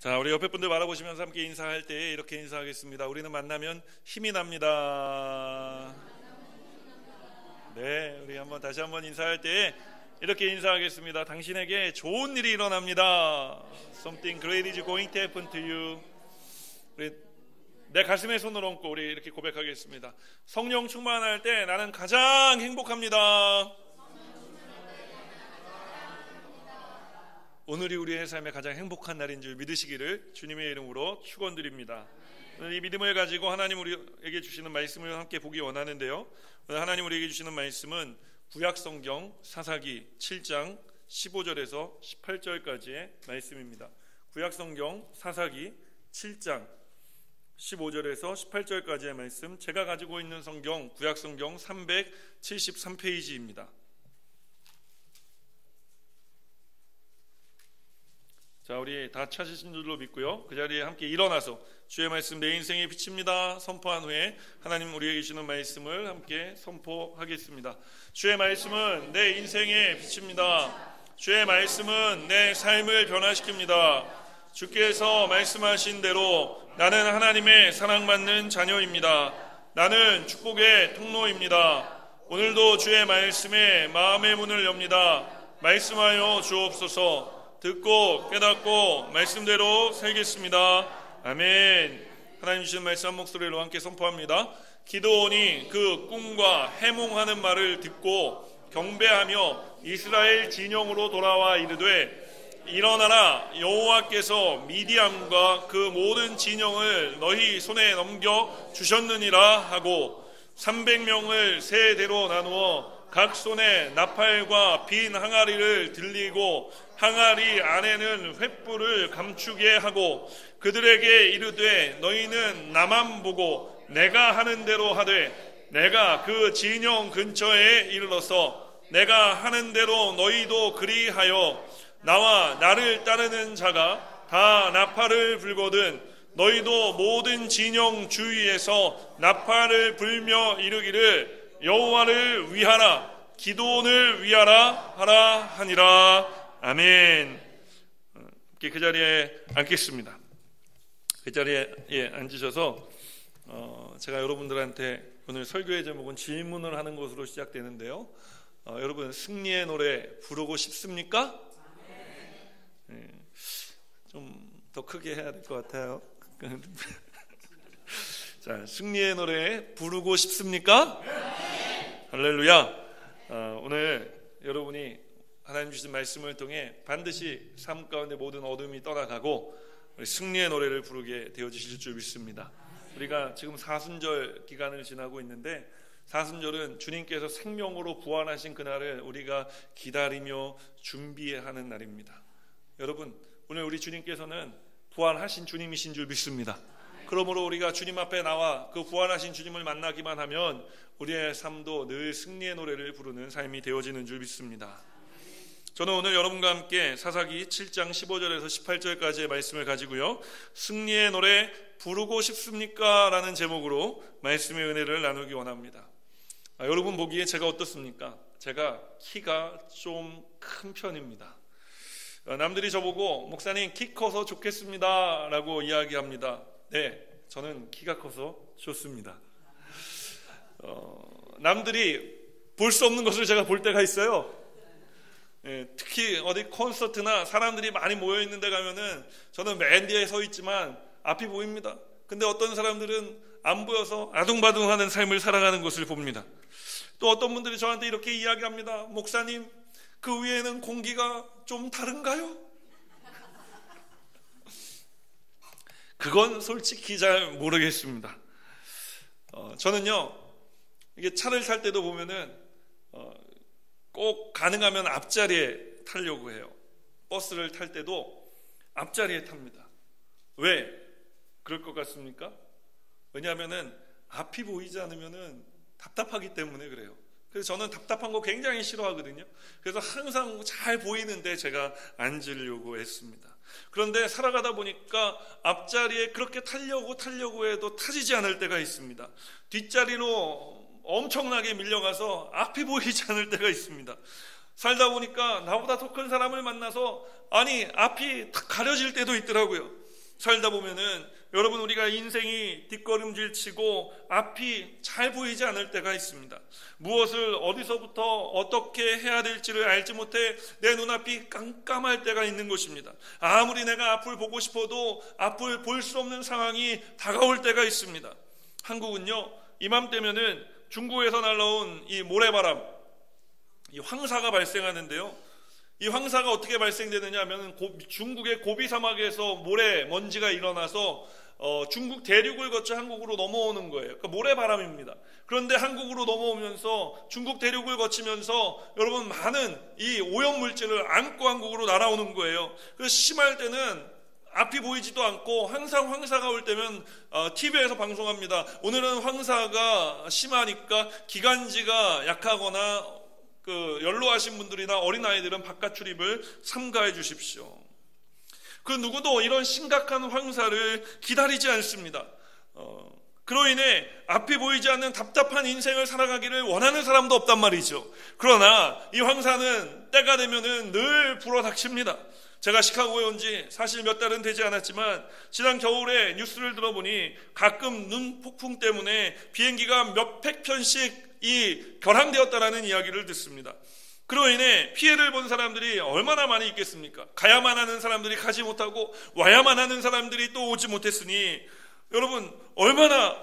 자, 우리 옆에 분들 바라보시면서 함께 인사할 때 이렇게 인사하겠습니다. 우리는 만나면 힘이 납니다. 네, 우리 다시 한번 인사할 때 이렇게 인사하겠습니다. 당신에게 좋은 일이 일어납니다. Something great is going to happen to you. 우리 내 가슴에 손을 얹고 우리 이렇게 고백하겠습니다. 성령 충만할 때 나는 가장 행복합니다. 오늘이 우리의 삶의 가장 행복한 날인 줄 믿으시기를 주님의 이름으로 축원드립니다. 오늘 이 믿음을 가지고 하나님 우리에게 주시는 말씀을 함께 보기 원하는데요. 오늘 하나님 우리에게 주시는 말씀은 구약성경 사사기 7장 15절에서 18절까지의 말씀입니다. 구약성경 사사기 7장 15절에서 18절까지의 말씀, 제가 가지고 있는 성경 구약성경 373페이지입니다. 자, 우리 다 찾으신 줄로 믿고요. 그 자리에 함께 일어나서 주의 말씀 내 인생의 빛입니다 선포한 후에 하나님 우리에게 주시는 말씀을 함께 선포하겠습니다. 주의 말씀은 내 인생의 빛입니다. 주의 말씀은 내 삶을 변화시킵니다. 주께서 말씀하신 대로 나는 하나님의 사랑받는 자녀입니다. 나는 축복의 통로입니다. 오늘도 주의 말씀에 마음의 문을 엽니다. 말씀하여 주옵소서. 듣고 깨닫고 말씀대로 살겠습니다. 아멘. 하나님 주신 말씀 한 목소리로 함께 선포합니다. 기드온이 그 꿈과 해몽하는 말을 듣고 경배하며 이스라엘 진영으로 돌아와 이르되 일어나라, 여호와께서 미디암과 그 모든 진영을 너희 손에 넘겨 주셨느니라 하고 300명을 세 대로 나누어 각 손에 나팔과 빈 항아리를 들리고 항아리 안에는 횃불을 감추게 하고 그들에게 이르되 너희는 나만 보고 내가 하는 대로 하되 내가 그 진영 근처에 이르러서 내가 하는 대로 너희도 그리하여 나와 나를 따르는 자가 다 나팔을 불거든 너희도 모든 진영 주위에서 나팔을 불며 이르기를 여호와를 위하라, 기드온을 위하라 하라 하니라. 아멘. 그 자리에 앉겠습니다. 그 자리에 앉으셔서 제가 여러분들한테 오늘 설교의 제목은 질문을 하는 것으로 시작되는데요. 여러분 승리의 노래 부르고 싶습니까? 좀 더 크게 해야 될 것 같아요. 자, 승리의 노래 부르고 싶습니까? 할렐루야. 오늘 여러분이 하나님 주신 말씀을 통해 반드시 삶 가운데 모든 어둠이 떠나가고 승리의 노래를 부르게 되어주실 줄 믿습니다. 우리가 지금 사순절 기간을 지나고 있는데 사순절은 주님께서 생명으로 부활하신 그날을 우리가 기다리며 준비하는 날입니다. 여러분 오늘 우리 주님께서는 부활하신 주님이신 줄 믿습니다. 그러므로 우리가 주님 앞에 나와 그 부활하신 주님을 만나기만 하면 우리의 삶도 늘 승리의 노래를 부르는 삶이 되어지는 줄 믿습니다. 저는 오늘 여러분과 함께 사사기 7장 15절에서 18절까지의 말씀을 가지고요. 승리의 노래 부르고 싶습니까? 라는 제목으로 말씀의 은혜를 나누기 원합니다. 여러분 보기에 제가 어떻습니까? 제가 키가 좀 큰 편입니다. 남들이 저보고 목사님 키 커서 좋겠습니다 라고 이야기합니다. 네, 저는 키가 커서 좋습니다. 남들이 볼 수 없는 것을 제가 볼 때가 있어요. 특히 어디 콘서트나 사람들이 많이 모여있는 데 가면은 저는 맨 뒤에 서 있지만 앞이 보입니다. 근데 어떤 사람들은 안 보여서 아둥바둥하는 삶을 살아가는 것을 봅니다. 또 어떤 분들이 저한테 이렇게 이야기합니다. 목사님 그 위에는 공기가 좀 다른가요? 그건 솔직히 잘 모르겠습니다. 저는요 이게 차를 탈 때도 보면은 꼭 가능하면 앞자리에 타려고 해요. 버스를 탈 때도 앞자리에 탑니다. 왜 그럴 것 같습니까? 왜냐하면은 앞이 보이지 않으면은 답답하기 때문에 그래요. 그래서 저는 답답한 거 굉장히 싫어하거든요. 그래서 항상 잘 보이는데 제가 앉으려고 했습니다. 그런데 살아가다 보니까 앞자리에 그렇게 타려고 해도 타지지 않을 때가 있습니다. 뒷자리로 엄청나게 밀려가서 앞이 보이지 않을 때가 있습니다. 살다 보니까 나보다 더 큰 사람을 만나서 앞이 다 가려질 때도 있더라고요. 살다 보면은 여러분 우리가 인생이 뒷걸음질 치고 앞이 잘 보이지 않을 때가 있습니다. 무엇을 어디서부터 어떻게 해야 될지를 알지 못해 내 눈앞이 깜깜할 때가 있는 것입니다. 아무리 내가 앞을 보고 싶어도 앞을 볼 수 없는 상황이 다가올 때가 있습니다. 한국은요, 이맘때면은 중국에서 날라온 이 모래바람, 이 황사가 발생하는데요. 이 황사가 어떻게 발생되느냐 하면 중국의 고비 사막에서 모래 먼지가 일어나서 중국 대륙을 거쳐 한국으로 넘어오는 거예요. 그러니까 모래바람입니다. 그런데 한국으로 넘어오면서 중국 대륙을 거치면서 여러분 많은 이 오염물질을 안고 한국으로 날아오는 거예요. 그래서 심할 때는 앞이 보이지도 않고 항상 황사가 올 때면 TV에서 방송합니다. 오늘은 황사가 심하니까 기관지가 약하거나 연로하신 분들이나 어린아이들은 바깥 출입을 삼가해 주십시오. 그 누구도 이런 심각한 황사를 기다리지 않습니다. 그로 인해 앞이 보이지 않는 답답한 인생을 살아가기를 원하는 사람도 없단 말이죠. 그러나 이 황사는 때가 되면은 늘 불어닥칩니다. 제가 시카고에 온 지 사실 몇 달은 되지 않았지만 지난 겨울에 뉴스를 들어보니 가끔 눈 폭풍 때문에 비행기가 몇백 편씩 결항되었다라는 이야기를 듣습니다. 그로 인해 피해를 본 사람들이 얼마나 많이 있겠습니까? 가야만 하는 사람들이 가지 못하고 와야만 하는 사람들이 또 오지 못했으니 여러분 얼마나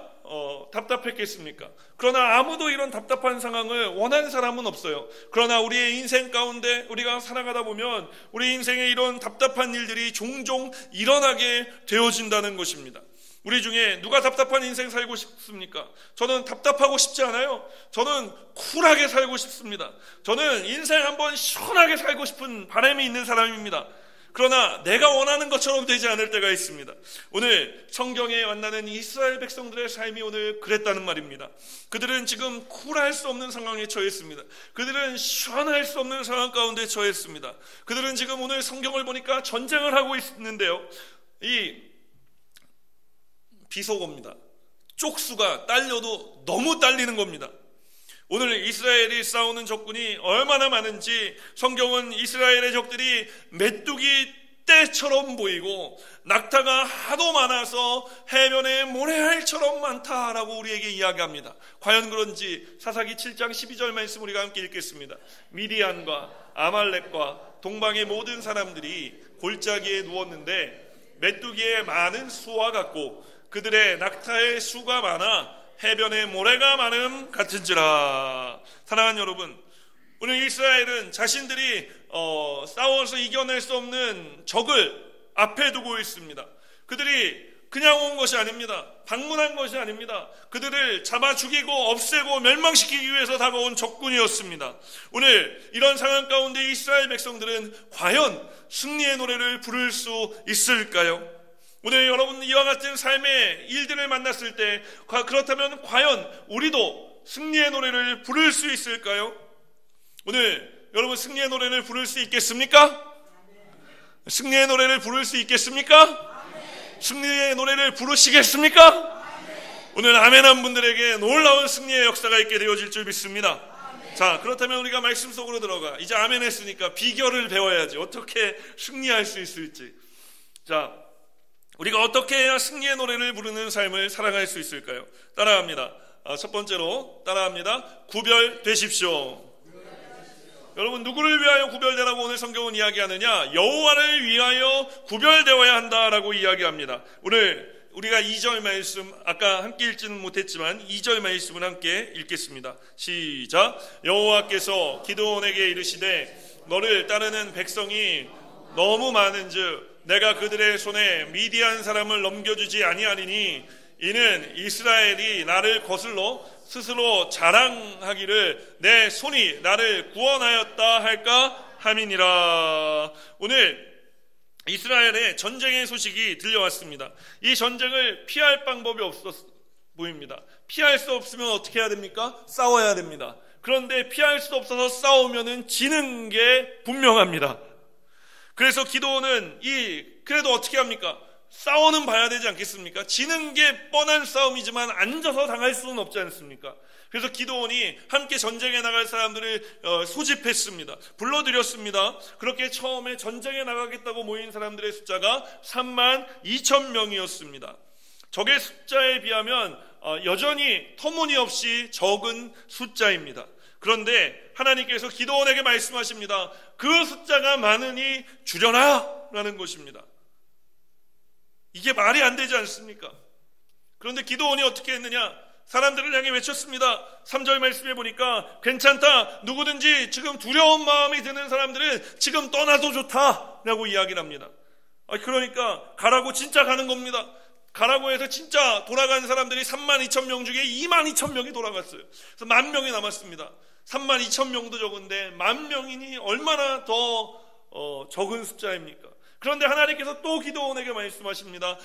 답답했겠습니까? 그러나 아무도 이런 답답한 상황을 원하는 사람은 없어요. 그러나 우리의 인생 가운데 우리가 살아가다 보면 우리 인생에 이런 답답한 일들이 종종 일어나게 되어진다는 것입니다. 우리 중에 누가 답답한 인생 살고 싶습니까? 저는 답답하고 싶지 않아요. 저는 쿨하게 살고 싶습니다. 저는 인생 한번 시원하게 살고 싶은 바람이 있는 사람입니다. 그러나 내가 원하는 것처럼 되지 않을 때가 있습니다. 오늘 성경에 만나는 이스라엘 백성들의 삶이 오늘 그랬다는 말입니다. 그들은 지금 쿨할 수 없는 상황에 처했습니다. 그들은 시원할 수 없는 상황 가운데 처했습니다. 그들은 지금 오늘 성경을 보니까 전쟁을 하고 있는데요. 이 비속어입니다. 쪽수가 딸려도 너무 딸리는 겁니다. 오늘 이스라엘이 싸우는 적군이 얼마나 많은지 성경은 이스라엘의 적들이 메뚜기 떼처럼 보이고 낙타가 하도 많아서 해변에 모래알처럼 많다라고 우리에게 이야기합니다. 과연 그런지 사사기 7장 12절 말씀 우리가 함께 읽겠습니다. 미디안과 아말렉과 동방의 모든 사람들이 골짜기에 누웠는데 메뚜기의 많은 수와 같고 그들의 낙타의 수가 많아 해변에 모래가 많음 같은지라. 사랑하는 여러분, 오늘 이스라엘은 자신들이 싸워서 이겨낼 수 없는 적을 앞에 두고 있습니다. 그들이 그냥 온 것이 아닙니다. 방문한 것이 아닙니다. 그들을 잡아 죽이고 없애고 멸망시키기 위해서 다가온 적군이었습니다. 오늘 이런 상황 가운데 이스라엘 백성들은 과연 승리의 노래를 부를 수 있을까요? 오늘 여러분 이와 같은 삶의 일들을 만났을 때 그렇다면 과연 우리도 승리의 노래를 부를 수 있을까요? 오늘 여러분 승리의 노래를 부를 수 있겠습니까? 승리의 노래를 부를 수 있겠습니까? 승리의 노래를 부르시겠습니까? 오늘 아멘한 분들에게 놀라운 승리의 역사가 있게 되어질 줄 믿습니다. 자, 그렇다면 우리가 말씀 속으로 들어가 이제 아멘 했으니까 비결을 배워야지. 어떻게 승리할 수 있을지. 자, 우리가 어떻게 해야 승리의 노래를 부르는 삶을 살아갈 수 있을까요? 따라합니다. 첫 번째로 따라합니다. 구별되십시오. 여러분 누구를 위하여 구별되라고 오늘 성경은 이야기하느냐? 여호와를 위하여 구별되어야 한다라고 이야기합니다. 오늘 우리가 2절 말씀 아까 함께 읽지는 못했지만 2절 말씀을 함께 읽겠습니다. 시작. 여호와께서 기드온에게 이르시되 너를 따르는 백성이 너무 많은즉 내가 그들의 손에 미디안 사람을 넘겨주지 아니하리니 이는 이스라엘이 나를 거슬러 스스로 자랑하기를 내 손이 나를 구원하였다 할까 함이니라. 오늘 이스라엘의 전쟁의 소식이 들려왔습니다. 이 전쟁을 피할 방법이 없어 보입니다. 피할 수 없으면 어떻게 해야 됩니까? 싸워야 됩니다. 그런데 피할 수 없어서 싸우면은 지는 게 분명합니다. 그래서 기드온은 그래도 어떻게 합니까? 싸워는 봐야 되지 않겠습니까? 지는 게 뻔한 싸움이지만 앉아서 당할 수는 없지 않습니까? 그래서 기드온이 함께 전쟁에 나갈 사람들을 소집했습니다. 불러들였습니다. 그렇게 처음에 전쟁에 나가겠다고 모인 사람들의 숫자가 32,000명이었습니다. 적의 숫자에 비하면 여전히 터무니없이 적은 숫자입니다. 그런데 하나님께서 기드온에게 말씀하십니다. 그 숫자가 많으니 줄여라 라는 것입니다. 이게 말이 안 되지 않습니까? 그런데 기드온이 어떻게 했느냐? 사람들을 향해 외쳤습니다. 3절 말씀해 보니까 괜찮다. 누구든지 지금 두려운 마음이 드는 사람들은 지금 떠나도 좋다라고 이야기를 합니다. 그러니까 가라고 진짜 가는 겁니다. 가라고 해서 진짜 돌아간 사람들이 32,000명 중에 22,000명이 돌아갔어요. 그래서 10,000명이 남았습니다. 32,000명도 적은데 10,000명이니 얼마나 더 적은 숫자입니까? 그런데 하나님께서 또 기드온에게 말씀하십니다.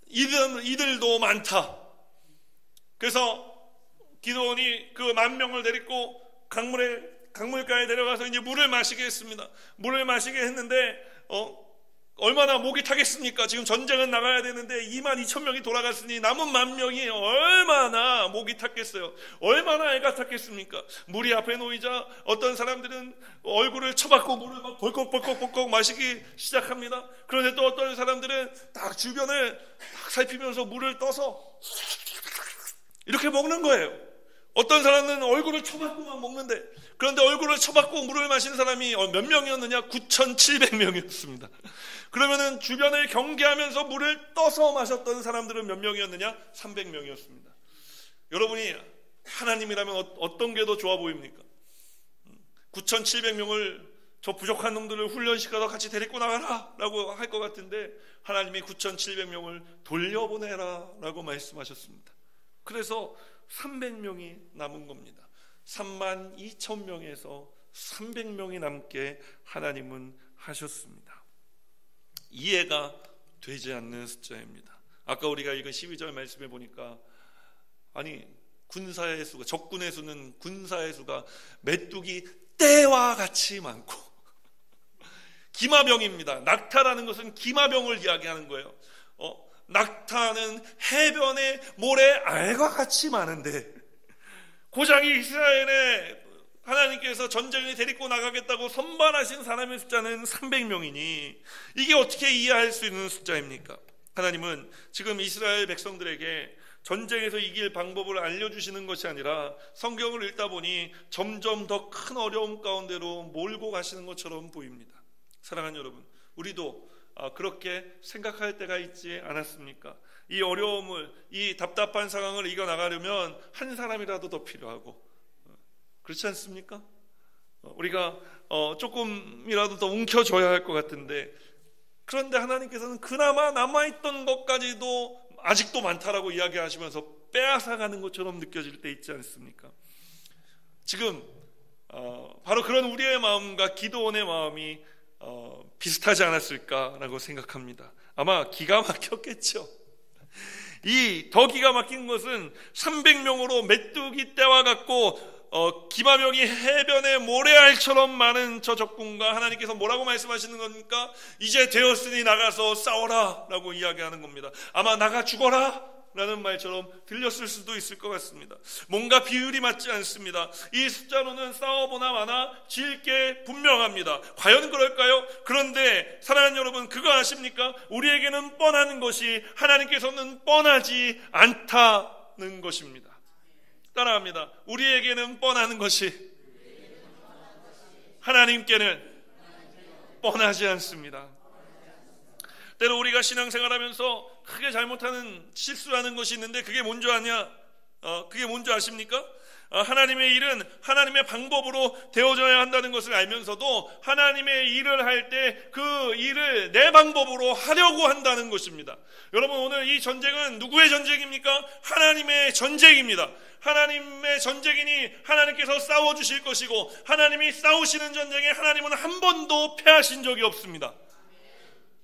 이들도 많다. 그래서 기드온이 그 10,000명을 데리고 강물가에 데려가서 이제 물을 마시게 했습니다. 물을 마시게 했는데 얼마나 목이 타겠습니까? 지금 전쟁은 나가야 되는데 22,000명이 돌아갔으니 남은 10,000명이 얼마나 목이 탔겠어요? 얼마나 애가 탔겠습니까? 물이 앞에 놓이자 어떤 사람들은 얼굴을 쳐박고 물을 막 벌컥벌컥 마시기 시작합니다. 그런데 또 어떤 사람들은 딱 주변을 딱 살피면서 물을 떠서 이렇게 먹는 거예요. 어떤 사람은 얼굴을 쳐박고 막 먹는데, 그런데 얼굴을 쳐박고 물을 마신 사람이 몇 명이었느냐? 9,700명이었습니다. 그러면은 주변을 경계하면서 물을 떠서 마셨던 사람들은 몇 명이었느냐? 300명이었습니다. 여러분이 하나님이라면 어떤 게 더 좋아 보입니까? 9,700명을 저 부족한 놈들을 훈련시켜서 같이 데리고 나가라 라고 할 것 같은데 하나님이 9,700명을 돌려보내라 라고 말씀하셨습니다. 그래서 300명이 남은 겁니다. 32,000명에서 300명이 남게 하나님은 하셨습니다. 이해가 되지 않는 숫자입니다. 아까 우리가 읽은 12절 말씀해 보니까 군사의 수가, 적군의 수는 군사의 수가 메뚜기 떼와 같이 많고 기마병입니다. 낙타라는 것은 기마병을 이야기하는 거예요. 낙타는 해변의 모래알과 같이 많은데 고작 이스라엘에 하나님께서 전쟁에 데리고 나가겠다고 선발하신 사람의 숫자는 300명이니 이게 어떻게 이해할 수 있는 숫자입니까? 하나님은 지금 이스라엘 백성들에게 전쟁에서 이길 방법을 알려주시는 것이 아니라 성경을 읽다 보니 점점 더 큰 어려움 가운데로 몰고 가시는 것처럼 보입니다. 사랑하는 여러분, 우리도 그렇게 생각할 때가 있지 않았습니까? 이 어려움을, 이 답답한 상황을 이겨나가려면 한 사람이라도 더 필요하고, 그렇지 않습니까? 우리가 조금이라도 더 움켜줘야 할 것 같은데, 그런데 하나님께서는 그나마 남아있던 것까지도 아직도 많다라고 이야기하시면서 빼앗아가는 것처럼 느껴질 때 있지 않습니까? 지금 바로 그런 우리의 마음과 기드온의 마음이 비슷하지 않았을까라고 생각합니다. 아마 기가 막혔겠죠. 이 더 기가 막힌 것은 300명으로 메뚜기 떼와 같고 기마병이 해변의 모래알처럼 많은 저 적군과 하나님께서 뭐라고 말씀하시는 겁니까? 이제 되었으니 나가서 싸워라 라고 이야기하는 겁니다. 아마 나가 죽어라 라는 말처럼 들렸을 수도 있을 것 같습니다. 뭔가 비율이 맞지 않습니다. 이 숫자로는 싸워보나 마나 질 게 분명합니다. 과연 그럴까요? 그런데 사랑하는 여러분, 그거 아십니까? 우리에게는 뻔한 것이 하나님께서는 뻔하지 않다는 것입니다. 따라합니다. 우리에게는 뻔한 것이 하나님께는 뻔하지 않습니다. 때로 우리가 신앙생활하면서 크게 잘못하는, 실수하는 것이 있는데 그게 뭔지 아냐? 그게 뭔지 아십니까? 하나님의 일은 하나님의 방법으로 되어져야 한다는 것을 알면서도 하나님의 일을 할 때 그 일을 내 방법으로 하려고 한다는 것입니다. 여러분, 오늘 이 전쟁은 누구의 전쟁입니까? 하나님의 전쟁입니다. 하나님의 전쟁이니 하나님께서 싸워주실 것이고, 하나님이 싸우시는 전쟁에 하나님은 한 번도 패하신 적이 없습니다.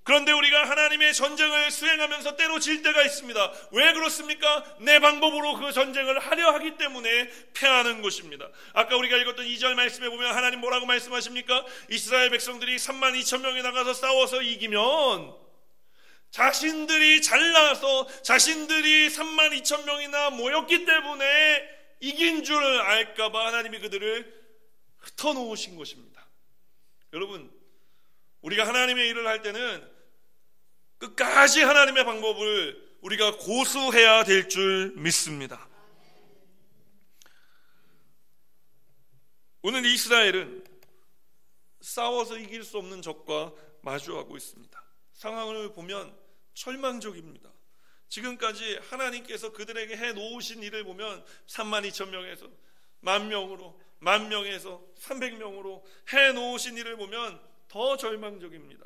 그런데 우리가 하나님의 전쟁을 수행하면서 때로 질 때가 있습니다. 왜 그렇습니까? 내 방법으로 그 전쟁을 하려 하기 때문에 패하는 것입니다. 아까 우리가 읽었던 2절 말씀에 보면 하나님 뭐라고 말씀하십니까? 이스라엘 백성들이 32,000명이 나가서 싸워서 이기면 자신들이 잘나서 자신들이 32,000명이나 모였기 때문에 이긴 줄 알까봐 하나님이 그들을 흩어놓으신 것입니다. 여러분, 우리가 하나님의 일을 할 때는 끝까지 하나님의 방법을 우리가 고수해야 될 줄 믿습니다. 오늘 이스라엘은 싸워서 이길 수 없는 적과 마주하고 있습니다. 상황을 보면 절망적입니다. 지금까지 하나님께서 그들에게 해놓으신 일을 보면 32,000명에서 10,000명으로, 10,000명에서 300명으로 해놓으신 일을 보면 더 절망적입니다.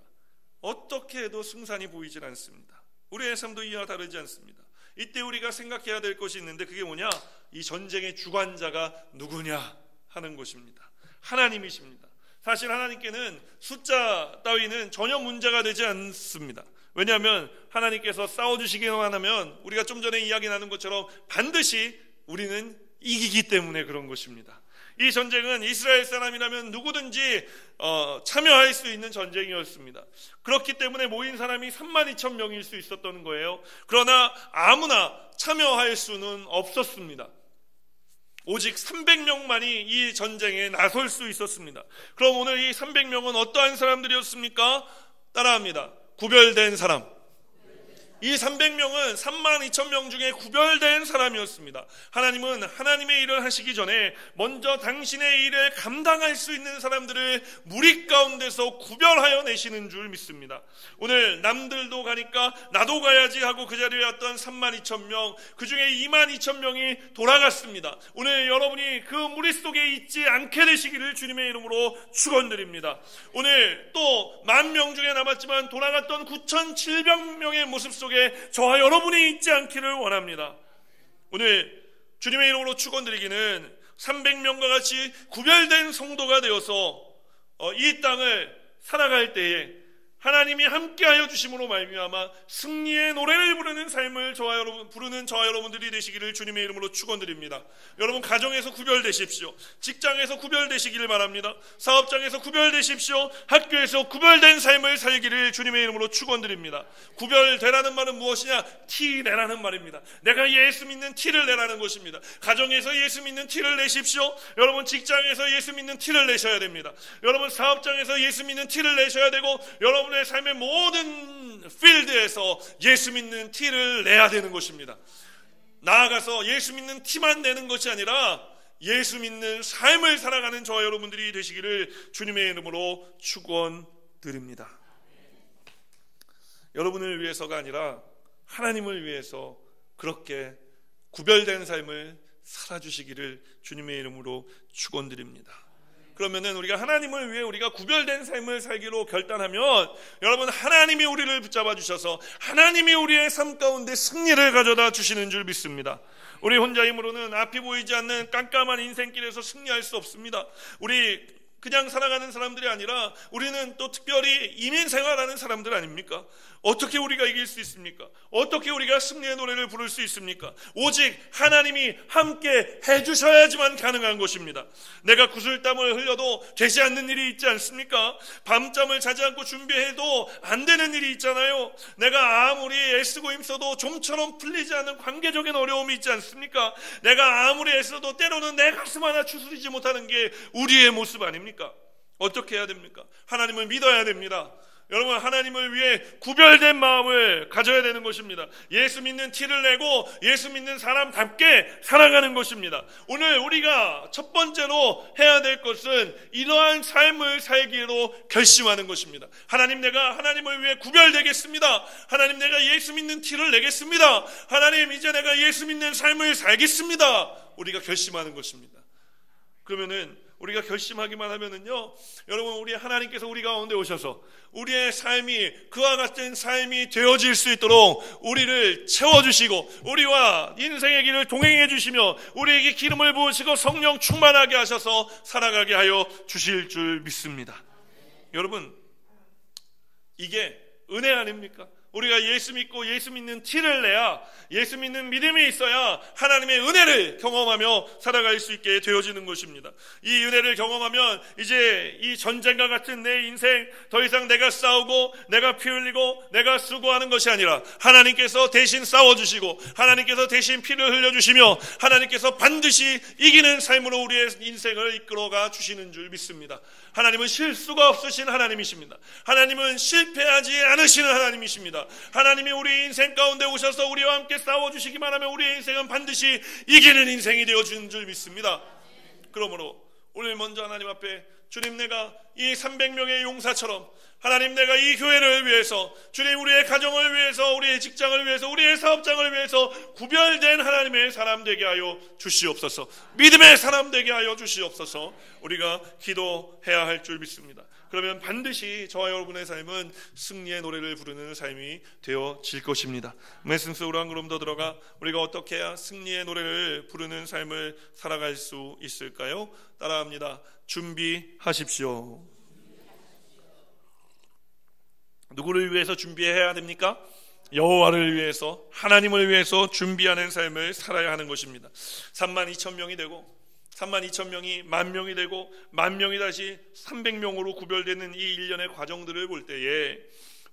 어떻게 해도 승산이 보이질 않습니다. 우리의 삶도 이와 다르지 않습니다. 이때 우리가 생각해야 될 것이 있는데, 그게 뭐냐? 이 전쟁의 주관자가 누구냐 하는 것입니다. 하나님이십니다. 사실 하나님께는 숫자 따위는 전혀 문제가 되지 않습니다. 왜냐하면 하나님께서 싸워주시기만 하면 우리가 좀 전에 이야기 나눈 것처럼 반드시 우리는 이기기 때문에 그런 것입니다. 이 전쟁은 이스라엘 사람이라면 누구든지 참여할 수 있는 전쟁이었습니다. 그렇기 때문에 모인 사람이 32,000명일 수 있었던 거예요. 그러나 아무나 참여할 수는 없었습니다. 오직 300명만이 이 전쟁에 나설 수 있었습니다. 그럼 오늘 이 300명은 어떠한 사람들이었습니까? 따라합니다. 구별된 사람. 이 300명은 32,000명 중에 구별된 사람이었습니다. 하나님은 하나님의 일을 하시기 전에 먼저 당신의 일을 감당할 수 있는 사람들을 무리 가운데서 구별하여 내시는 줄 믿습니다. 오늘 남들도 가니까 나도 가야지 하고 그 자리에 왔던 32,000명, 그 중에 22,000명이 돌아갔습니다. 오늘 여러분이 그 무리 속에 있지 않게 되시기를 주님의 이름으로 축원드립니다. 오늘 또 10,000명 중에 남았지만 돌아갔던 9,700명의 모습 속에 저와 여러분이 있지 않기를 원합니다. 오늘 주님의 이름으로 축원드리기는 300명과 같이 구별된 성도가 되어서 이 땅을 살아갈 때에 하나님이 함께하여 주심으로 말미암아 승리의 노래를 부르는 삶을 부르는 저와 여러분들이 되시기를 주님의 이름으로 축원드립니다. 여러분, 가정에서 구별되십시오. 직장에서 구별되시기를 바랍니다. 사업장에서 구별되십시오. 학교에서 구별된 삶을 살기를 주님의 이름으로 축원드립니다. 구별되라는 말은 무엇이냐? 티 내라는 말입니다. 내가 예수 믿는 티를 내라는 것입니다. 가정에서 예수 믿는 티를 내십시오. 여러분, 직장에서 예수 믿는 티를 내셔야 됩니다. 여러분, 사업장에서 예수 믿는 티를 내셔야 되고, 여러분 삶의 모든 필드에서 예수 믿는 티를 내야 되는 것입니다. 나아가서 예수 믿는 티만 내는 것이 아니라 예수 믿는 삶을 살아가는 저와 여러분들이 되시기를 주님의 이름으로 축원드립니다. 여러분을 위해서가 아니라 하나님을 위해서 그렇게 구별된 삶을 살아주시기를 주님의 이름으로 축원드립니다. 그러면은 우리가 하나님을 위해 우리가 구별된 삶을 살기로 결단하면 여러분, 하나님이 우리를 붙잡아 주셔서 하나님이 우리의 삶 가운데 승리를 가져다 주시는 줄 믿습니다. 우리 혼자 힘으로는 앞이 보이지 않는 깜깜한 인생길에서 승리할 수 없습니다. 우리 그냥 살아가는 사람들이 아니라 우리는 또 특별히 이민 생활하는 사람들 아닙니까? 어떻게 우리가 이길 수 있습니까? 어떻게 우리가 승리의 노래를 부를 수 있습니까? 오직 하나님이 함께 해주셔야지만 가능한 것입니다. 내가 구슬땀을 흘려도 되지 않는 일이 있지 않습니까? 밤잠을 자지 않고 준비해도 안 되는 일이 있잖아요. 내가 아무리 애쓰고 힘써도 좀처럼 풀리지 않는 관계적인 어려움이 있지 않습니까? 내가 아무리 애써도 때로는 내 가슴 하나 추스리지 못하는 게 우리의 모습 아닙니까? 어떻게 해야 됩니까? 하나님을 믿어야 됩니다. 여러분, 하나님을 위해 구별된 마음을 가져야 되는 것입니다. 예수 믿는 티를 내고 예수 믿는 사람답게 살아가는 것입니다. 오늘 우리가 첫 번째로 해야 될 것은 이러한 삶을 살기로 결심하는 것입니다. 하나님, 내가 하나님을 위해 구별되겠습니다. 하나님, 내가 예수 믿는 티를 내겠습니다. 하나님, 이제 내가 예수 믿는 삶을 살겠습니다. 우리가 결심하는 것입니다. 그러면은 우리가 결심하기만 하면은요, 여러분, 우리 하나님께서 우리 가운데 오셔서 우리의 삶이 그와 같은 삶이 되어질 수 있도록 우리를 채워주시고 우리와 인생의 길을 동행해 주시며 우리에게 기름을 부으시고 성령 충만하게 하셔서 살아가게 하여 주실 줄 믿습니다. 여러분, 이게 은혜 아닙니까? 우리가 예수 믿고 예수 믿는 티를 내야, 예수 믿는 믿음이 있어야 하나님의 은혜를 경험하며 살아갈 수 있게 되어지는 것입니다. 이 은혜를 경험하면 이제 이 전쟁과 같은 내 인생, 더 이상 내가 싸우고 내가 피 흘리고 내가 수고하는 것이 아니라 하나님께서 대신 싸워주시고 하나님께서 대신 피를 흘려주시며 하나님께서 반드시 이기는 삶으로 우리의 인생을 이끌어가 주시는 줄 믿습니다. 하나님은 실수가 없으신 하나님이십니다. 하나님은 실패하지 않으시는 하나님이십니다. 하나님이 우리 인생 가운데 오셔서 우리와 함께 싸워주시기만 하면 우리의 인생은 반드시 이기는 인생이 되어주는 줄 믿습니다. 그러므로 오늘 먼저 하나님 앞에, 주님, 내가 이 300명의 용사처럼 하나님, 내가 이 교회를 위해서, 주님, 우리의 가정을 위해서, 우리의 직장을 위해서, 우리의 사업장을 위해서 구별된 하나님의 사람 되게 하여 주시옵소서. 믿음의 사람 되게 하여 주시옵소서. 우리가 기도해야 할 줄 믿습니다. 그러면 반드시 저와 여러분의 삶은 승리의 노래를 부르는 삶이 되어질 것입니다. 말씀 속으로 한 걸음 더 들어가 우리가 어떻게 해야 승리의 노래를 부르는 삶을 살아갈 수 있을까요? 따라합니다. 준비하십시오. 누구를 위해서 준비해야 됩니까? 여호와를 위해서, 하나님을 위해서 준비하는 삶을 살아야 하는 것입니다. 32,000명이 되고 32,000명이 10,000명이 되고 10,000명이 다시 300명으로 구별되는 이 일련의 과정들을 볼 때에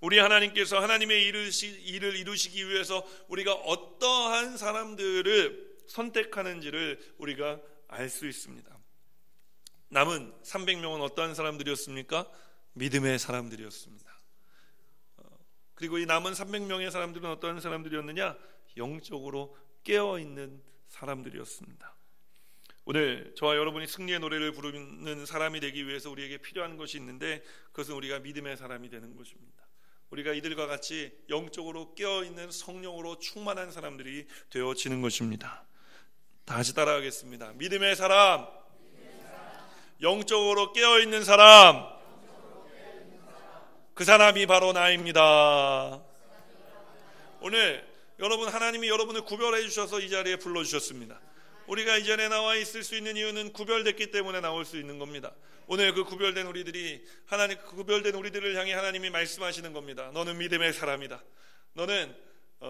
우리 하나님께서 하나님의 일을 이루시기 위해서 우리가 어떠한 사람들을 선택하는지를 우리가 알 수 있습니다. 남은 300명은 어떠한 사람들이었습니까? 믿음의 사람들이었습니다. 그리고 이 남은 300명의 사람들은 어떠한 사람들이었느냐? 영적으로 깨어있는 사람들이었습니다. 오늘 저와 여러분이 승리의 노래를 부르는 사람이 되기 위해서 우리에게 필요한 것이 있는데, 그것은 우리가 믿음의 사람이 되는 것입니다. 우리가 이들과 같이 영적으로 깨어있는 성령으로 충만한 사람들이 되어지는 것입니다. 다시 따라하겠습니다. 믿음의 사람, 영적으로 깨어있는 사람, 그 사람이 바로 나입니다. 오늘 여러분, 하나님이 여러분을 구별해 주셔서 이 자리에 불러주셨습니다. 우리가 이 자리에 나와 있을 수 있는 이유는 구별됐기 때문에 나올 수 있는 겁니다. 오늘 그 구별된 우리들이, 하나님, 그 구별된 우리들을 향해 하나님이 말씀하시는 겁니다. 너는 믿음의 사람이다. 너는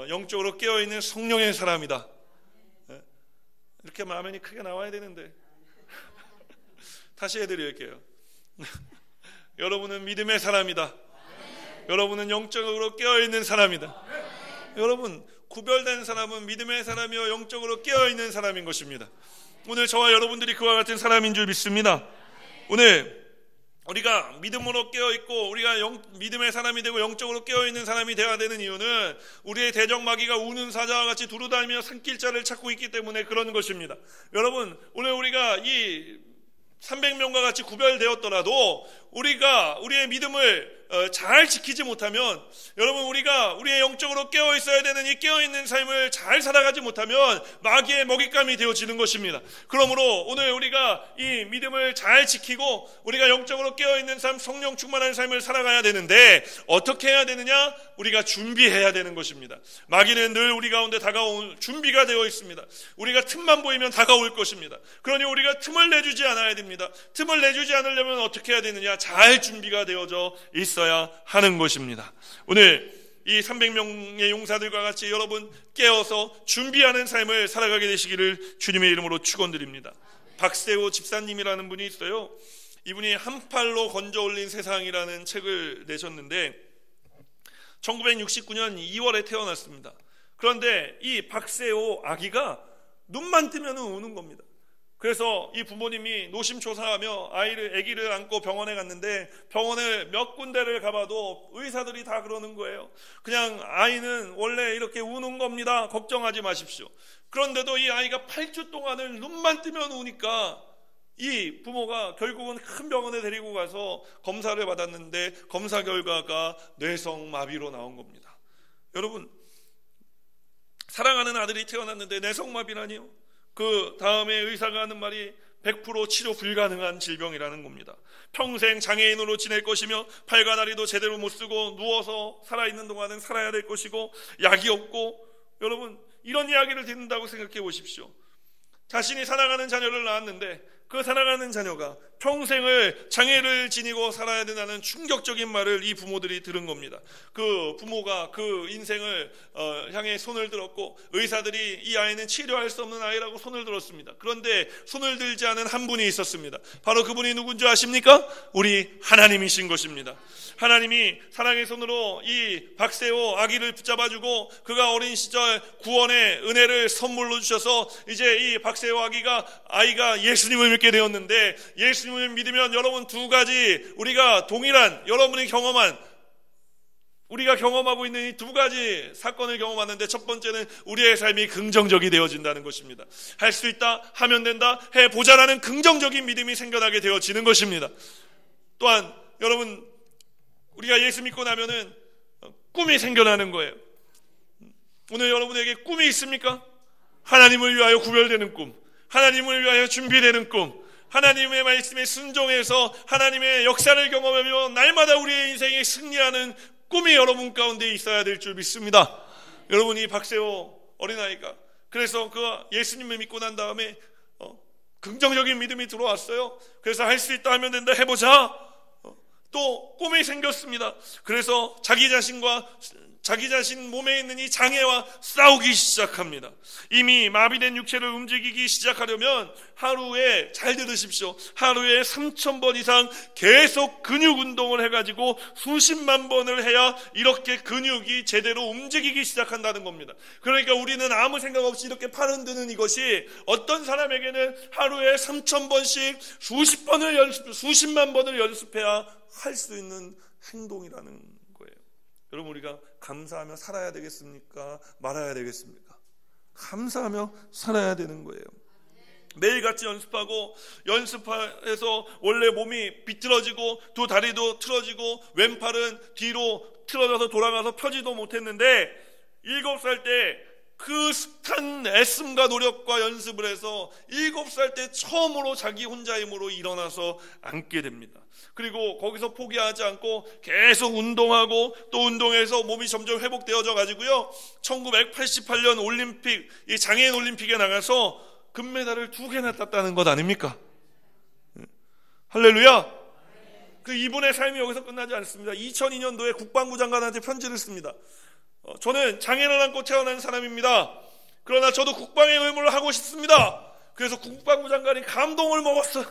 영적으로 깨어있는 성령의 사람이다. 이렇게 아멘이 크게 나와야 되는데 다시 해드릴게요. 여러분은 믿음의 사람이다. 여러분은 영적으로 깨어있는 사람이다. 여러분, 구별된 사람은 믿음의 사람이요 영적으로 깨어있는 사람인 것입니다. 오늘 저와 여러분들이 그와 같은 사람인 줄 믿습니다. 오늘 우리가 믿음으로 깨어있고 우리가 믿음의 사람이 되고 영적으로 깨어있는 사람이 되어야 되는 이유는 우리의 대적마귀가 우는 사자와 같이 두루다니며 산길자를 찾고 있기 때문에 그런 것입니다. 여러분, 오늘 우리가 이 300명과 같이 구별되었더라도 우리가 우리의 믿음을 잘 지키지 못하면, 여러분, 우리가 우리의 영적으로 깨어 있어야 되는 이 깨어 있는 삶을 잘 살아가지 못하면 마귀의 먹잇감이 되어지는 것입니다. 그러므로 오늘 우리가 이 믿음을 잘 지키고 우리가 영적으로 깨어 있는 삶, 성령 충만한 삶을 살아가야 되는데 어떻게 해야 되느냐? 우리가 준비해야 되는 것입니다. 마귀는 늘 우리 가운데 다가올 준비가 되어 있습니다. 우리가 틈만 보이면 다가올 것입니다. 그러니 우리가 틈을 내주지 않아야 됩니다. 틈을 내주지 않으려면 어떻게 해야 되느냐? 잘 준비가 되어져 있어야 하는 것입니다. 오늘 이 300명의 용사들과 같이 여러분 깨어서 준비하는 삶을 살아가게 되시기를 주님의 이름으로 축원드립니다. 박세호 집사님이라는 분이 있어요. 이분이 한 팔로 건져 올린 세상이라는 책을 내셨는데 1969년 2월에 태어났습니다. 그런데 이 박세호 아기가 눈만 뜨면 우는 겁니다. 그래서 이 부모님이 노심초사하며 아기를 안고 병원에 갔는데 병원을 몇 군데를 가봐도 의사들이 다 그러는 거예요. 그냥 아이는 원래 이렇게 우는 겁니다. 걱정하지 마십시오. 그런데도 이 아이가 8주 동안을 눈만 뜨면 우니까 이 부모가 결국은 큰 병원에 데리고 가서 검사를 받았는데 검사 결과가 뇌성마비로 나온 겁니다. 여러분, 사랑하는 아들이 태어났는데 뇌성마비라니요? 그 다음에 의사가 하는 말이 100% 치료 불가능한 질병이라는 겁니다. 평생 장애인으로 지낼 것이며 팔과 다리도 제대로 못 쓰고 누워서 살아있는 동안은 살아야 될 것이고 약이 없고, 여러분, 이런 이야기를 듣는다고 생각해 보십시오. 자신이 사랑하는 자녀를 낳았는데 그 사랑하는 자녀가 평생을 장애를 지니고 살아야 된다는 충격적인 말을 이 부모들이 들은 겁니다. 그 부모가 그 인생을 향해 손을 들었고, 의사들이 이 아이는 치료할 수 없는 아이라고 손을 들었습니다. 그런데 손을 들지 않은 한 분이 있었습니다. 바로 그분이 누군지 아십니까? 우리 하나님이신 것입니다. 하나님이 사랑의 손으로 이 박세호 아기를 붙잡아주고 그가 어린 시절 구원의 은혜를 선물로 주셔서 이제 이 박세호 아이가 예수님을 믿게 되었는데, 예수님을 믿으면 여러분 두 가지, 우리가 동일한, 여러분이 경험한, 우리가 경험하고 있는 이 두 가지 사건을 경험하는데, 첫 번째는 우리의 삶이 긍정적이 되어진다는 것입니다. 할 수 있다, 하면 된다, 해보자라는 긍정적인 믿음이 생겨나게 되어지는 것입니다. 또한 여러분, 우리가 예수 믿고 나면은 꿈이 생겨나는 거예요. 오늘 여러분에게 꿈이 있습니까? 하나님을 위하여 구별되는 꿈, 하나님을 위하여 준비되는 꿈, 하나님의 말씀에 순종해서 하나님의 역사를 경험하며 날마다 우리의 인생에 승리하는 꿈이 여러분 가운데 있어야 될 줄 믿습니다. 여러분, 이 박세호 어린아이가 그래서 그 예수님을 믿고 난 다음에 긍정적인 믿음이 들어왔어요. 그래서 할 수 있다, 하면 된다, 해보자. 또 꿈이 생겼습니다. 그래서 자기 자신 몸에 있는 이 장애와 싸우기 시작합니다. 이미 마비된 육체를 움직이기 시작하려면 하루에, 잘 들으십시오, 하루에 3,000번 이상 계속 근육 운동을 해가지고 수십만 번을 해야 이렇게 근육이 제대로 움직이기 시작한다는 겁니다. 그러니까 우리는 아무 생각 없이 이렇게 팔 흔드는 이것이 어떤 사람에게는 하루에 3,000번씩 수십만 번을 연습해야 할 수 있는 행동이라는 거예요. 여러분, 우리가 감사하며 살아야 되겠습니까? 말아야 되겠습니까? 감사하며 살아야 되는 거예요. 매일같이 연습해서 원래 몸이 비틀어지고 두 다리도 틀어지고 왼팔은 뒤로 틀어져서 돌아가서 펴지도 못했는데 7살 때 그 숱한 애씀과 노력과 연습을 해서 7살 때 처음으로 자기 혼자 힘으로 일어나서 앉게 됩니다. 그리고 거기서 포기하지 않고 계속 운동하고 또 운동해서 몸이 점점 회복되어져 가지고요, 1988년 올림픽, 이 장애인 올림픽에 나가서 금메달을 2개나 땄다는 것 아닙니까? 할렐루야. 그 이분의 삶이 여기서 끝나지 않습니다. 2002년도에 국방부 장관한테 편지를 씁니다. 저는 장애를 안고 태어난 사람입니다. 그러나 저도 국방의 의무를 하고 싶습니다. 그래서 국방부 장관이 감동을 먹었어요.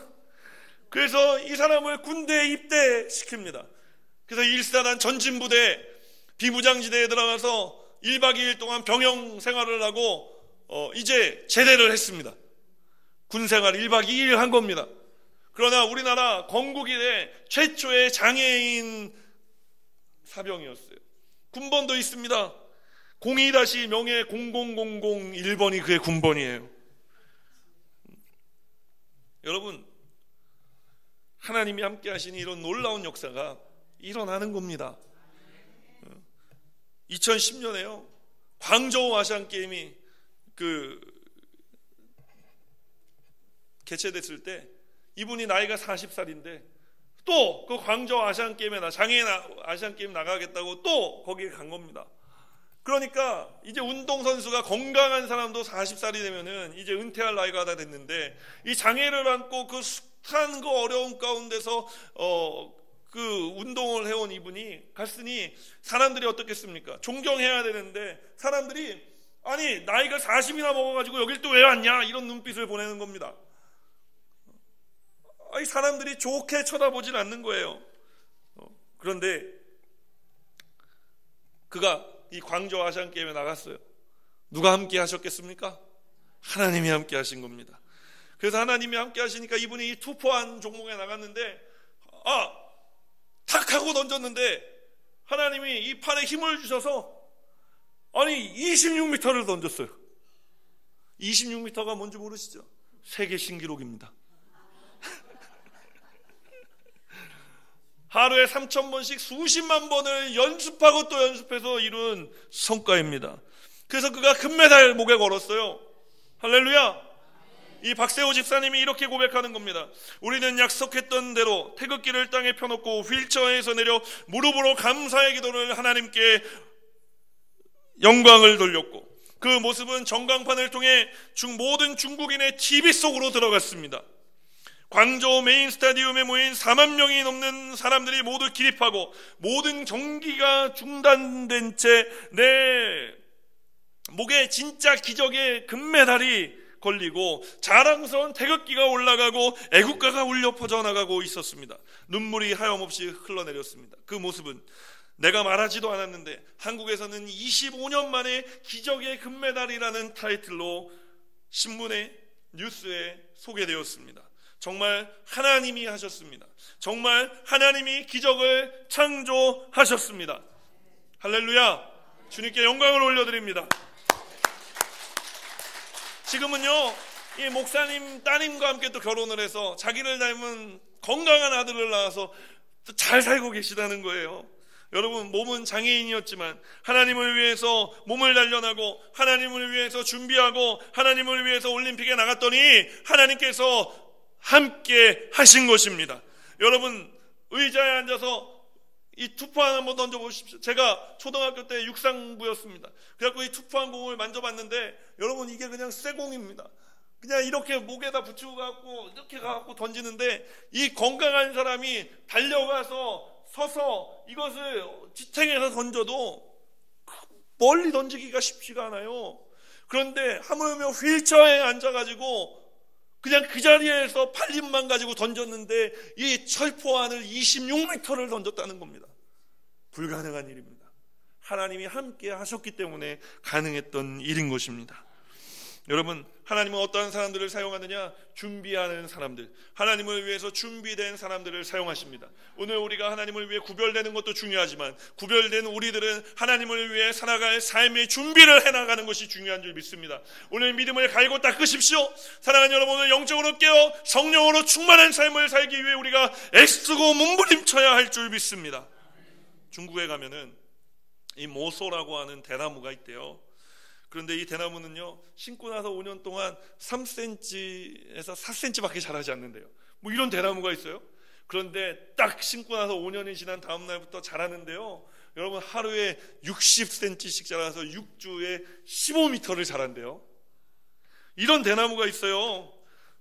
그래서 이 사람을 군대에 입대시킵니다. 그래서 1사단 전진부대 비무장지대에 들어가서 1박 2일 동안 병영 생활을 하고 이제 제대를 했습니다. 군생활 1박 2일 한 겁니다. 그러나 우리나라 건국 이래 최초의 장애인 사병이었어요. 군번도 있습니다. 02-명예0001번이 그의 군번이에요. 여러분, 하나님이 함께 하신 이런 놀라운 역사가 일어나는 겁니다. 2010년에요. 광저우 아시안게임이 개최됐을 때 이분이 나이가 40살인데 또 그 광저우 아시안게임에 장애인 아시안게임 나가겠다고 또 거기에 간 겁니다. 그러니까 이제 운동선수가 건강한 사람도 40살이 되면은 이제 은퇴할 나이가 다 됐는데 이 장애를 안고 그 숱한 그 어려움 가운데서 그 운동을 해온 이분이 갔으니 사람들이 어떻겠습니까? 존경해야 되는데 사람들이 아니 나이가 40이나 먹어가지고 여길 또 왜 왔냐 이런 눈빛을 보내는 겁니다. 아니 사람들이 좋게 쳐다보진 않는 거예요. 그런데 그가 이 광저우 아시안게임에 나갔어요. 누가 함께 하셨겠습니까? 하나님이 함께 하신 겁니다. 그래서 하나님이 함께 하시니까 이분이 이 투포한 종목에 나갔는데 탁 하고 던졌는데 하나님이 이 팔에 힘을 주셔서 아니 26m를 던졌어요. 26m가 뭔지 모르시죠? 세계 신기록입니다. 하루에 3,000번씩 수십만 번을 연습하고 또 연습해서 이룬 성과입니다. 그래서 그가 금메달 목에 걸었어요. 할렐루야. 이 박세호 집사님이 이렇게 고백하는 겁니다. 우리는 약속했던 대로 태극기를 땅에 펴놓고 휠체어에서 내려 무릎으로 감사의 기도를 하나님께 영광을 돌렸고 그 모습은 전광판을 통해 모든 중국인의 TV 속으로 들어갔습니다. 광저우 메인 스타디움에 모인 4만 명이 넘는 사람들이 모두 기립하고 모든 경기가 중단된 채 내 목에 진짜 기적의 금메달이 걸리고 자랑스러운 태극기가 올라가고 애국가가 울려 퍼져나가고 있었습니다. 눈물이 하염없이 흘러내렸습니다. 그 모습은 내가 말하지도 않았는데 한국에서는 25년 만에 기적의 금메달이라는 타이틀로 신문에 뉴스에 소개되었습니다. 정말 하나님이 하셨습니다. 정말 하나님이 기적을 창조하셨습니다. 할렐루야. 주님께 영광을 올려드립니다. 지금은요, 이 목사님 따님과 함께 또 결혼을 해서 자기를 닮은 건강한 아들을 낳아서 또 잘 살고 계시다는 거예요. 여러분, 몸은 장애인이었지만 하나님을 위해서 몸을 단련하고 하나님을 위해서 준비하고 하나님을 위해서 올림픽에 나갔더니 하나님께서 함께 하신 것입니다. 여러분, 의자에 앉아서 이 투포환 한번 던져보십시오. 제가 초등학교 때 육상부였습니다. 그래갖고 이 투포환 공을 만져봤는데 여러분, 이게 그냥 쇠공입니다. 그냥 이렇게 목에다 붙이고 가고 이렇게 가갖고 던지는데 이 건강한 사람이 달려가서 서서 이것을 지탱해서 던져도 멀리 던지기가 쉽지가 않아요. 그런데 하물며 휠체어에 앉아가지고 그냥 그 자리에서 팔림만 가지고 던졌는데 이 철포환을 26m를 던졌다는 겁니다. 불가능한 일입니다. 하나님이 함께 하셨기 때문에 가능했던 일인 것입니다. 여러분, 하나님은 어떠한 사람들을 사용하느냐? 준비하는 사람들, 하나님을 위해서 준비된 사람들을 사용하십니다. 오늘 우리가 하나님을 위해 구별되는 것도 중요하지만 구별된 우리들은 하나님을 위해 살아갈 삶의 준비를 해나가는 것이 중요한 줄 믿습니다. 오늘 믿음을 갈고 닦으십시오. 사랑하는 여러분, 오늘 영적으로 깨어 성령으로 충만한 삶을 살기 위해 우리가 애쓰고 몸부림쳐야 할 줄 믿습니다. 중국에 가면은 이 모소라고 하는 대나무가 있대요. 그런데 이 대나무는요, 심고 나서 5년 동안 3cm에서 4cm밖에 자라지 않는데요. 뭐 이런 대나무가 있어요. 그런데 딱 심고 나서 5년이 지난 다음 날부터 자라는데요, 여러분, 하루에 60cm씩 자라서 6주에 15m를 자란대요. 이런 대나무가 있어요.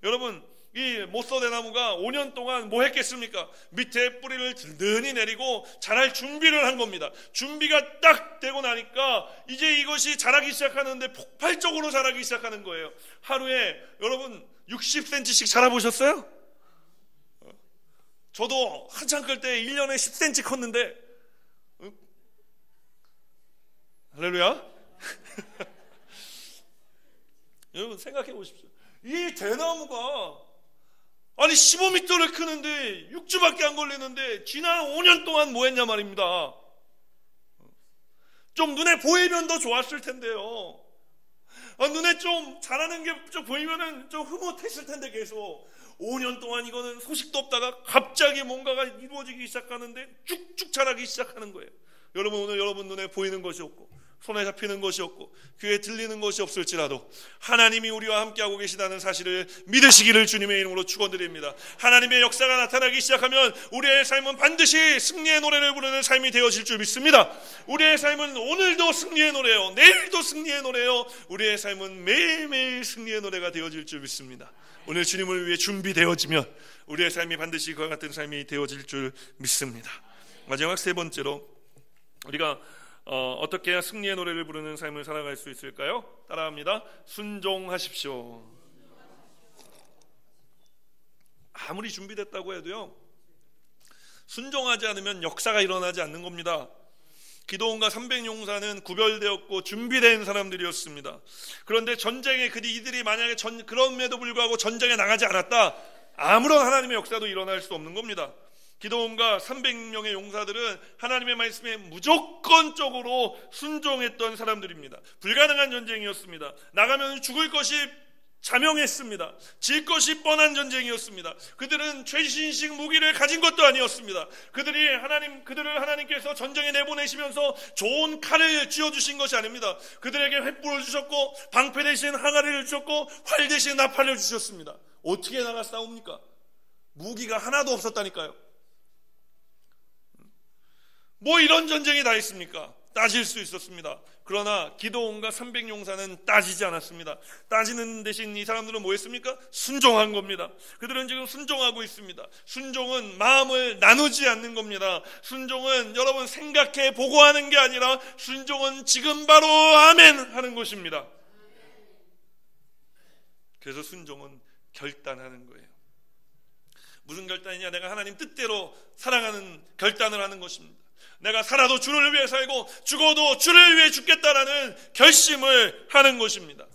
여러분, 이 모소 대나무가 5년 동안 뭐 했겠습니까? 밑에 뿌리를 든든히 내리고 자랄 준비를 한 겁니다. 준비가 딱 되고 나니까 이제 이것이 자라기 시작하는데 폭발적으로 자라기 시작하는 거예요. 하루에 여러분 60cm씩 자라보셨어요? 저도 한참 클 때 1년에 10cm 컸는데, 할렐루야. 여러분, 생각해 보십시오. 이 대나무가 아니 15m를 크는데 6주밖에 안 걸리는데 지난 5년 동안 뭐 했냐 말입니다. 좀 눈에 보이면 더 좋았을 텐데요. 눈에 좀 자라는 게 좀 보이면은 좀 흐뭇했을 텐데 계속 5년 동안 이거는 소식도 없다가 갑자기 뭔가가 이루어지기 시작하는데 쭉쭉 자라기 시작하는 거예요. 여러분, 오늘 여러분 눈에 보이는 것이 없고 손에 잡히는 것이 없고 귀에 들리는 것이 없을지라도 하나님이 우리와 함께하고 계시다는 사실을 믿으시기를 주님의 이름으로 축원드립니다. 하나님의 역사가 나타나기 시작하면 우리의 삶은 반드시 승리의 노래를 부르는 삶이 되어질 줄 믿습니다. 우리의 삶은 오늘도 승리의 노래요, 내일도 승리의 노래요, 우리의 삶은 매일매일 승리의 노래가 되어질 줄 믿습니다. 오늘 주님을 위해 준비되어지면 우리의 삶이 반드시 그와 같은 삶이 되어질 줄 믿습니다. 마지막 세 번째로 우리가 어떻게 해야 승리의 노래를 부르는 삶을 살아갈 수 있을까요? 따라합니다. 순종하십시오. 아무리 준비됐다고 해도요, 순종하지 않으면 역사가 일어나지 않는 겁니다. 기도원과 300용사는 구별되었고 준비된 사람들이었습니다. 그런데 전쟁에 이들이 만약에 그럼에도 불구하고 전쟁에 나가지 않았다, 아무런 하나님의 역사도 일어날 수 없는 겁니다. 기도원과 300명의 용사들은 하나님의 말씀에 무조건적으로 순종했던 사람들입니다. 불가능한 전쟁이었습니다. 나가면 죽을 것이 자명했습니다. 질 것이 뻔한 전쟁이었습니다. 그들은 최신식 무기를 가진 것도 아니었습니다. 그들을 하나님께서 전쟁에 내보내시면서 좋은 칼을 쥐어주신 것이 아닙니다. 그들에게 횃불을 주셨고 방패 대신 항아리를 주셨고 활 대신 나팔을 주셨습니다. 어떻게 나가 싸웁니까? 무기가 하나도 없었다니까요. 뭐 이런 전쟁이 다 있습니까? 따질 수 있었습니다. 그러나 기드온과 300용사는 따지지 않았습니다. 따지는 대신 이 사람들은 뭐 했습니까? 순종한 겁니다. 그들은 지금 순종하고 있습니다. 순종은 마음을 나누지 않는 겁니다. 순종은 여러분 생각해 보고 하는 게 아니라 순종은 지금 바로 아멘 하는 것입니다. 그래서 순종은 결단하는 거예요. 무슨 결단이냐? 내가 하나님 뜻대로 살아가는 결단을 하는 것입니다. 내가 살아도 주를 위해 살고 죽어도 주를 위해 죽겠다라는 결심을 하는 것입니다.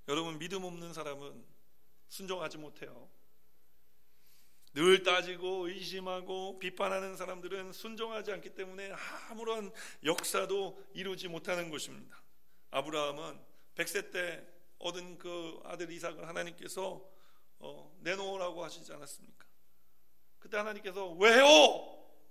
여러분, 믿음 없는 사람은 순종하지 못해요. 늘 따지고 의심하고 비판하는 사람들은 순종하지 않기 때문에 아무런 역사도 이루지 못하는 것입니다. 아브라함은 100세 때 얻은 그 아들 이삭을 하나님께서 내놓으라고 하시지 않았습니까? 그때 하나님께서 왜요?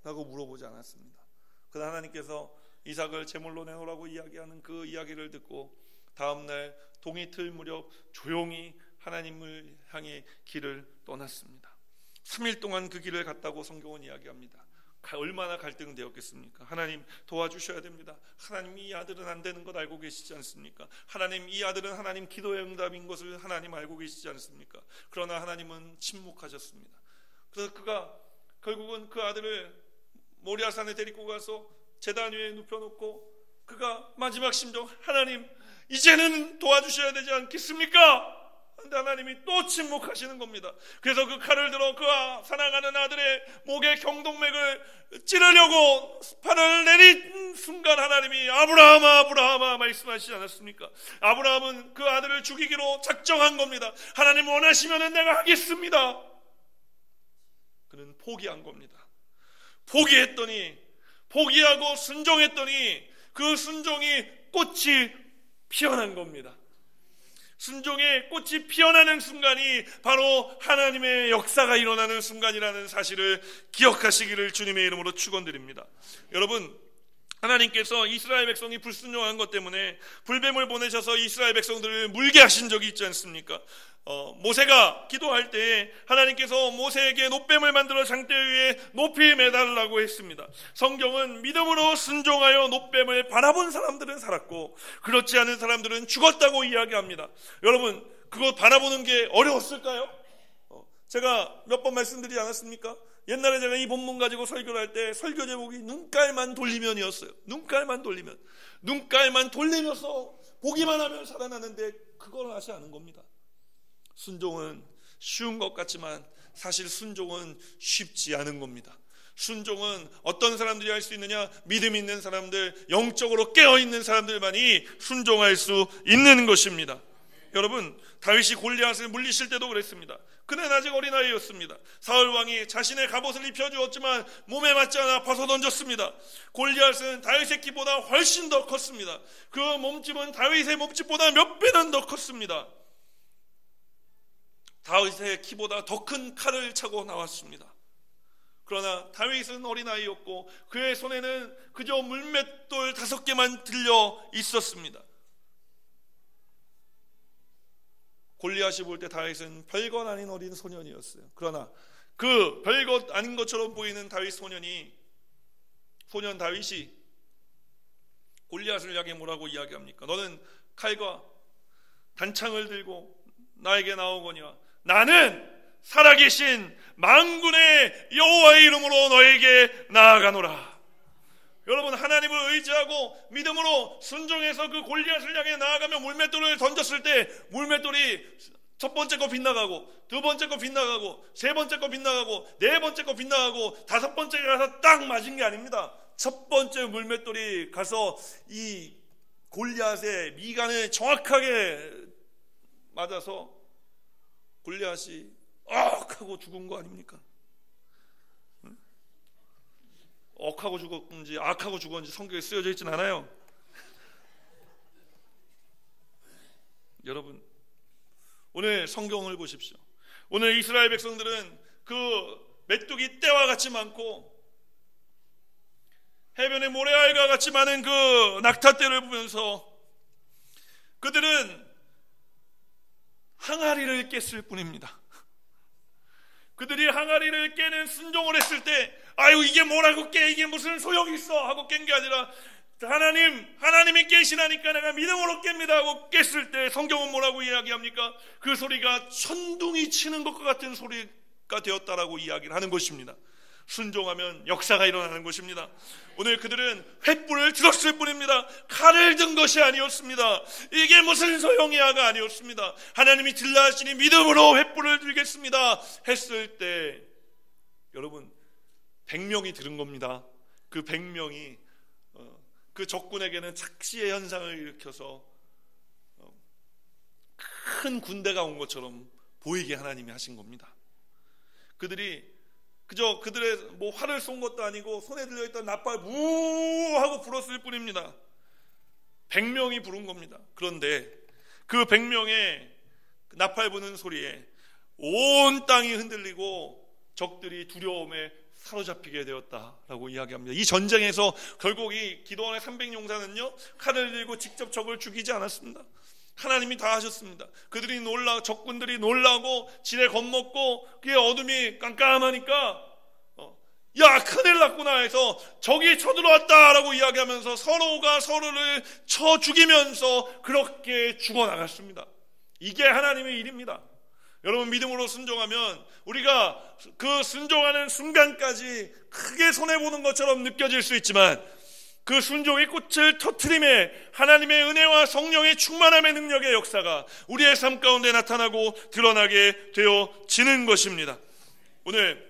라고 물어보지 않았습니다. 그때 하나님께서 이삭을 제물로 내놓으라고 이야기하는 그 이야기를 듣고 다음날 동이틀 무렵 조용히 하나님을 향해 길을 떠났습니다. 3일 동안 그 길을 갔다고 성경은 이야기합니다. 얼마나 갈등되었겠습니까? 하나님 도와주셔야 됩니다. 하나님 이 아들은 안 되는 것 알고 계시지 않습니까? 하나님 이 아들은 하나님 기도의 응답인 것을 하나님 알고 계시지 않습니까? 그러나 하나님은 침묵하셨습니다. 그래서 그가 결국은 그 아들을 모리아산에 데리고 가서 제단 위에 눕혀놓고 그가 마지막 심정, 하나님 이제는 도와주셔야 되지 않겠습니까? 그런데 하나님이 또 침묵하시는 겁니다. 그래서 그 칼을 들어 그 사랑하는 아들의 목에 경동맥을 찌르려고 팔을 내린 순간 하나님이 아브라함아 아브라함아 말씀하시지 않았습니까? 아브라함은 그 아들을 죽이기로 작정한 겁니다. 하나님 원하시면 내가 하겠습니다. 그는 포기한 겁니다. 포기하고 순종했더니 그 순종이 꽃이 피어난 겁니다. 순종의 꽃이 피어나는 순간이 바로 하나님의 역사가 일어나는 순간이라는 사실을 기억하시기를 주님의 이름으로 축원드립니다. 여러분, 하나님께서 이스라엘 백성이 불순종한 것 때문에 불뱀을 보내셔서 이스라엘 백성들을 물게 하신 적이 있지 않습니까? 모세가 기도할 때 하나님께서 모세에게 놋뱀을 만들어 장대 위에 높이 매달라고 했습니다. 성경은 믿음으로 순종하여 놋뱀을 바라본 사람들은 살았고 그렇지 않은 사람들은 죽었다고 이야기합니다. 여러분, 그거 바라보는 게 어려웠을까요? 제가 몇 번 말씀드리지 않았습니까? 옛날에 제가 이 본문 가지고 설교를 할 때 설교 제목이 눈깔만 돌리면이었어요. 눈깔만 돌리면서 보기만 하면 살아나는데 그걸 하지 않은 겁니다. 순종은 쉬운 것 같지만 사실 순종은 쉽지 않은 겁니다. 순종은 어떤 사람들이 할 수 있느냐? 믿음 있는 사람들, 영적으로 깨어있는 사람들만이 순종할 수 있는 것입니다. 여러분, 다윗이 골리앗을 물리칠 때도 그랬습니다. 그는 아직 어린아이였습니다. 사울 왕이 자신의 갑옷을 입혀주었지만 몸에 맞지 않아 벗어 던졌습니다. 골리앗은 다윗의 키보다 훨씬 더 컸습니다. 그 몸집은 다윗의 몸집보다 몇 배는 더 컸습니다. 다윗의 키보다 더 큰 칼을 차고 나왔습니다. 그러나 다윗은 어린아이였고 그의 손에는 그저 물맷돌 5개만 들려 있었습니다. 골리앗이 볼 때 다윗은 별것 아닌 어린 소년이었어요. 그러나 그 별것 아닌 것처럼 보이는 소년 다윗이 골리앗을 향해 뭐라고 이야기합니까? 너는 칼과 단창을 들고 나에게 나오거니와 나는 살아계신 만군의 여호와의 이름으로 너에게 나아가노라. 여러분, 하나님을 의지하고 믿음으로 순종해서 그 골리앗을 향해 나아가며 물맷돌을 던졌을 때 물맷돌이 첫 번째 거 빗나가고 두 번째 거 빗나가고 세 번째 거 빗나가고 네 번째 거 빗나가고 다섯 번째 가서 딱 맞은 게 아닙니다. 첫 번째 물맷돌이 가서 이 골리앗의 미간을 정확하게 맞아서 골리앗이 하고 죽은 거 아닙니까? 억하고 죽었는지 악하고 죽었는지 성경에 쓰여져 있진 않아요. 여러분, 오늘 성경을 보십시오. 오늘 이스라엘 백성들은 그 메뚜기 떼와 같이 많고 해변의 모래알과 같이 많은 그 낙타떼를 보면서 그들은 항아리를 깼을 뿐입니다. 그들이 항아리를 깨는 순종을 했을 때 아유 이게 뭐라고 깨, 이게 무슨 소용이 있어 하고 깬 게 아니라 하나님이 깨시라니까 내가 믿음으로 깹니다 하고 깼을 때 성경은 뭐라고 이야기합니까? 그 소리가 천둥이 치는 것과 같은 소리가 되었다라고 이야기를 하는 것입니다. 순종하면 역사가 일어나는 것입니다. 오늘 그들은 횃불을 들었을 뿐입니다. 칼을 든 것이 아니었습니다. 이게 무슨 소용이야가 아니었습니다. 하나님이 들라 하시니 믿음으로 횃불을 들겠습니다 했을 때 여러분 100명이 들은 겁니다. 그 100명이 그 적군에게는 착시의 현상을 일으켜서 큰 군대가 온 것처럼 보이게 하나님이 하신 겁니다. 그들이 그저 그들의 뭐 활을 쏜 것도 아니고 손에 들려있던 나팔 우 하고 불었을 뿐입니다. 100명이 부른 겁니다. 그런데 그 100명의 나팔 부는 소리에 온 땅이 흔들리고 적들이 두려움에 사로잡히게 되었다라고 이야기합니다. 이 전쟁에서 결국 이 기드온의 300용사는요 칼을 들고 직접 적을 죽이지 않았습니다. 하나님이 다 하셨습니다. 그들이 적군들이 놀라고 지레 겁먹고 그게 어둠이 깜깜하니까 야 큰일 났구나 해서 적이 쳐들어왔다라고 이야기하면서 서로가 서로를 쳐 죽이면서 그렇게 죽어나갔습니다. 이게 하나님의 일입니다. 여러분 믿음으로 순종하면 우리가 그 순종하는 순간까지 크게 손해보는 것처럼 느껴질 수 있지만 그 순종의 꽃을 터트림에 하나님의 은혜와 성령의 충만함의 능력의 역사가 우리의 삶 가운데 나타나고 드러나게 되어지는 것입니다. 오늘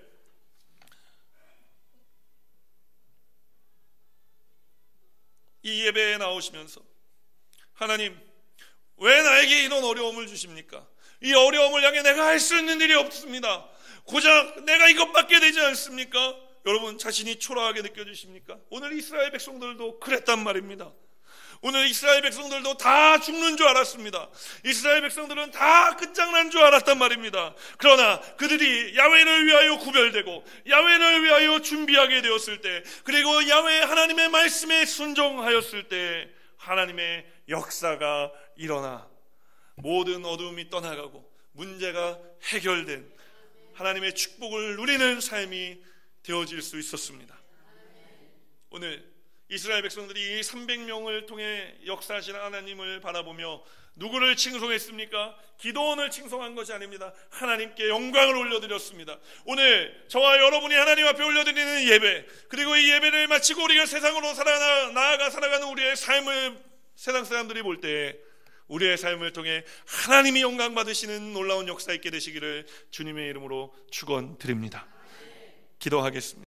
이 예배에 나오시면서 하나님 왜 나에게 이런 어려움을 주십니까? 이 어려움을 향해 내가 할 수 있는 일이 없습니다. 고작 내가 이것밖에 되지 않습니까? 여러분 자신이 초라하게 느껴지십니까? 오늘 이스라엘 백성들도 그랬단 말입니다. 오늘 이스라엘 백성들도 다 죽는 줄 알았습니다. 이스라엘 백성들은 다 끝장난 줄 알았단 말입니다. 그러나 그들이 야훼를 위하여 구별되고 야훼를 위하여 준비하게 되었을 때 그리고 야훼 하나님의 말씀에 순종하였을 때 하나님의 역사가 일어나 모든 어두움이 떠나가고 문제가 해결된 하나님의 축복을 누리는 삶이 되어질 수 있었습니다. 오늘 이스라엘 백성들이 이 300명을 통해 역사하시는 하나님을 바라보며 누구를 칭송했습니까? 기드온을 칭송한 것이 아닙니다. 하나님께 영광을 올려드렸습니다. 오늘 저와 여러분이 하나님 앞에 올려드리는 예배 그리고 이 예배를 마치고 우리가 세상으로 나아가 살아가는 우리의 삶을 세상 사람들이 볼 때 우리의 삶을 통해 하나님이 영광 받으시는 놀라운 역사 있게 되시기를 주님의 이름으로 축원드립니다. 기도하겠습니다.